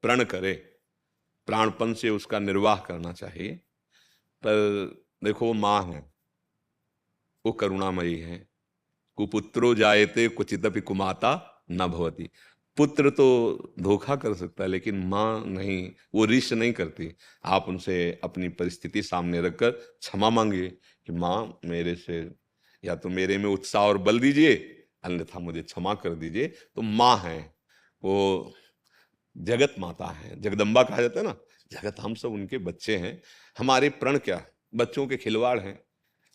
प्रण करे, प्राणपन से उसका निर्वाह करना चाहिए। पर देखो वो माँ है, वो करुणामयी है। कुपुत्रो जायते क्वचिदपि कुमाता न भवति। पुत्र तो धोखा कर सकता है लेकिन माँ नहीं, वो रिश नहीं करती। आप उनसे अपनी परिस्थिति सामने रखकर क्षमा मांगिए कि माँ मेरे से, या तो मेरे में उत्साह और बल दीजिए, अन्यथा मुझे क्षमा कर दीजिए। तो माँ है, वो जगत माता है, जगदम्बा कहा जाता है ना। जगत, हम सब उनके बच्चे हैं। हमारे प्रण क्या, बच्चों के खिलवाड़ हैं।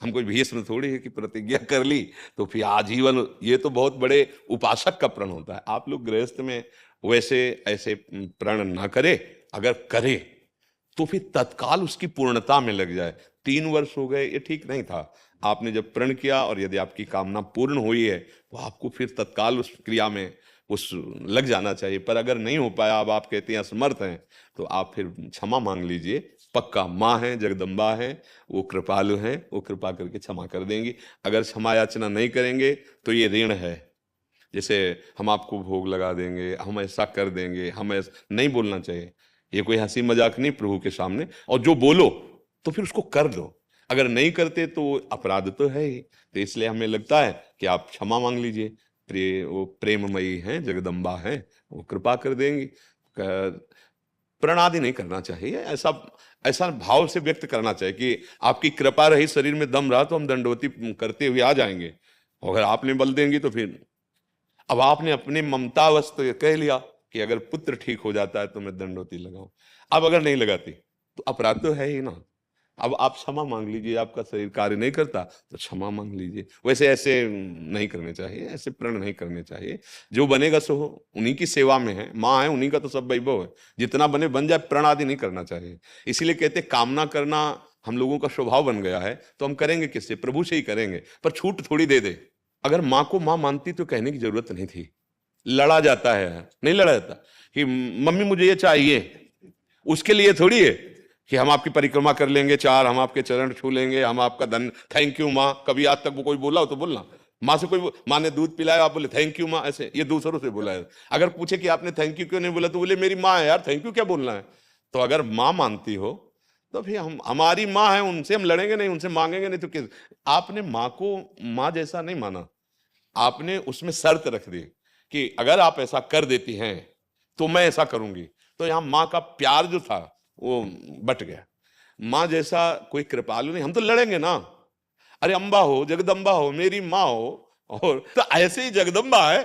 हम कोई भीष्म थोड़ी है कि प्रतिज्ञा कर ली तो फिर आजीवन, ये तो बहुत बड़े उपासक का प्रण होता है। आप लोग गृहस्थ में वैसे ऐसे प्रण ना करे, अगर करे तो फिर तत्काल उसकी पूर्णता में लग जाए। 3 वर्ष हो गए, ये ठीक नहीं था। आपने जब प्रण किया और यदि आपकी कामना पूर्ण हुई है तो आपको फिर तत्काल उस क्रिया में उस लग जाना चाहिए। पर अगर नहीं हो पाया, अब आप कहते हैं असमर्थ हैं, तो आप फिर क्षमा मांग लीजिए। पक्का माँ है, जगदम्बा है, वो कृपालु हैं, वो कृपा करके क्षमा कर देंगी। अगर क्षमा याचना नहीं करेंगे तो ये ऋण है। जैसे हम आपको भोग लगा देंगे, हम ऐसा कर देंगे, हम ऐसा नहीं बोलना चाहिए। ये कोई हंसी मजाक नहीं प्रभु के सामने। और जो बोलो तो फिर उसको कर दो, अगर नहीं करते तो अपराध तो है ही। तो इसलिए हमें लगता है कि आप क्षमा मांग लीजिए। वो प्रेममयी हैं, जगदम्बा हैं, वो कृपा कर देंगी। प्रणादि नहीं करना चाहिए, ऐसा ऐसा भाव से व्यक्त करना चाहिए कि आपकी कृपा रही, शरीर में दम रहा तो हम दंडवती करते हुए आ जाएंगे। अगर आपने बल देंगी तो फिर, अब आपने अपने ममतावश तो कह लिया कि अगर पुत्र ठीक हो जाता है तो मैं दंडवती लगाऊं। अब अगर नहीं लगाती तो अपराध तो है ही ना। अब आप क्षमा मांग लीजिए, आपका शरीर कार्य नहीं करता तो क्षमा मांग लीजिए। वैसे ऐसे नहीं करने चाहिए, ऐसे प्रण नहीं करने चाहिए। जो बनेगा सो हो, उन्हीं की सेवा में है, माँ है, उन्हीं का तो सब वैभव है। जितना बने बन जाए, प्रण आदि नहीं करना चाहिए। इसीलिए कहते कामना करना हम लोगों का स्वभाव बन गया है, तो हम करेंगे किससे? प्रभु से ही करेंगे। पर छूट थोड़ी दे दे। अगर माँ को माँ मानती तो कहने की जरूरत नहीं थी। लड़ा जाता है, नहीं लड़ा जाता कि मम्मी मुझे ये चाहिए, उसके लिए थोड़ी है कि हम आपकी परिक्रमा कर लेंगे 4, हम आपके चरण छू लेंगे, हम आपका धन, थैंक यू माँ। कभी आज तक वो कोई बोला हो तो बोलना। माँ से कोई, माँ ने दूध पिलाया, आप बोले थैंक यू माँ, ऐसे ये दूसरों से बोला है। अगर पूछे कि आपने थैंक यू क्यों नहीं बोला, तो बोले मेरी माँ है यार, थैंक यू क्या बोलना है। तो अगर माँ मानती हो तो फिर हम, हमारी माँ है, उनसे हम लड़ेंगे नहीं, उनसे मांगेंगे नहीं तो किस। आपने माँ को माँ जैसा नहीं माना, आपने उसमें शर्त रख दी कि अगर आप ऐसा कर देती हैं तो मैं ऐसा करूंगी। तो यहां मां का प्यार जो था वो बट गया। मां जैसा कोई कृपालु नहीं, हम तो लड़ेंगे ना। अरे अम्बा हो, जगदम्बा हो, मेरी माँ हो, और तो ऐसे ही जगदम्बा है,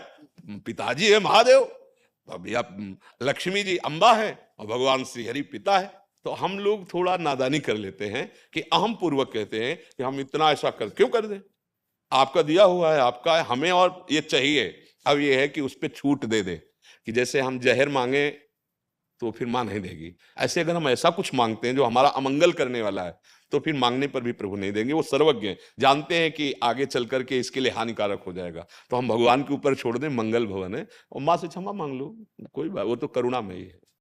पिताजी है महादेव, अभी आप लक्ष्मी जी अम्बा है और भगवान श्री हरि पिता है। तो हम लोग थोड़ा नादानी कर लेते हैं कि अहम पूर्वक कहते हैं कि हम इतना ऐसा कर क्यों कर दें, आपका दिया हुआ है, आपका है, हमें और ये चाहिए। अब ये है कि उस पर छूट दे दे कि जैसे हम जहर मांगे तो फिर मां नहीं देगी, ऐसे अगर हम ऐसा कुछ मांगते हैं जो हमारा अमंगल करने वाला है तो फिर मांगने पर भी प्रभु नहीं देंगे। वो सर्वज्ञ हैं, जानते हैं कि आगे चल करके इसके लिए हानिकारक हो जाएगा। तो हम भगवान के ऊपर छोड़ दें, मंगल भवन है, और मां से क्षमा मांग लो, कोई बात, वो तो करुणा में ही है।